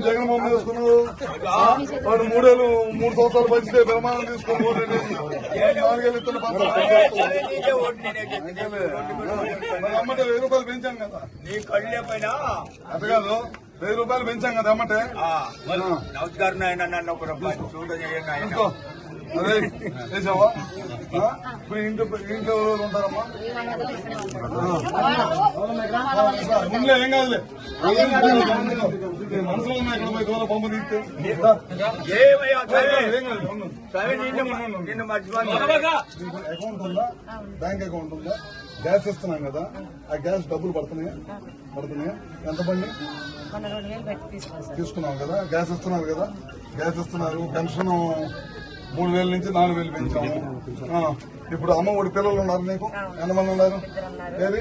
జగన్మోహన్ వేసుకున్నావు వాడు 3 సంవత్సరాలు పంచితే ప్రమాణం తీసుకుని 4 ఏళ్ళు ఇస్తున్న అమ్మటే 1000 రూపాయలు పెంచాం కదా నీ కళ్ళే పైన అట్ట కాదు 1000 రూపాయలు పెంచాం కదా అమ్మటే నమస్కారం ఆయన నన్ను ఒక రూపాయి చూడజేయండి ఆయన అదే చేసావా ఇప్పుడు ఇంట్లో ఎవరు ఉంటారమ్మా ముందులో ఏం కాదులే మనసులో ఉన్నాయి ఇక్కడ పోయి దూరం పంపు తీస్తే అకౌంట్ ఉందా బ్యాంక్ అకౌంట్ ఉందా గ్యాస్ ఇస్తున్నాం కదా ఆ గ్యాస్ డబ్బులు పడుతున్నాయా ఎంత బండి తీసుకున్నాం కదా గ్యాస్ ఇస్తున్నారు కదా గ్యాస్ ఇస్తున్నారు పెన్షన్ 3000 నుంచి 4000 పెంచాము ఇప్పుడు అమ్మ ఒడి పిల్లలు ఉన్నారు నీకు ఎంతమంది ఉన్నారు ఏది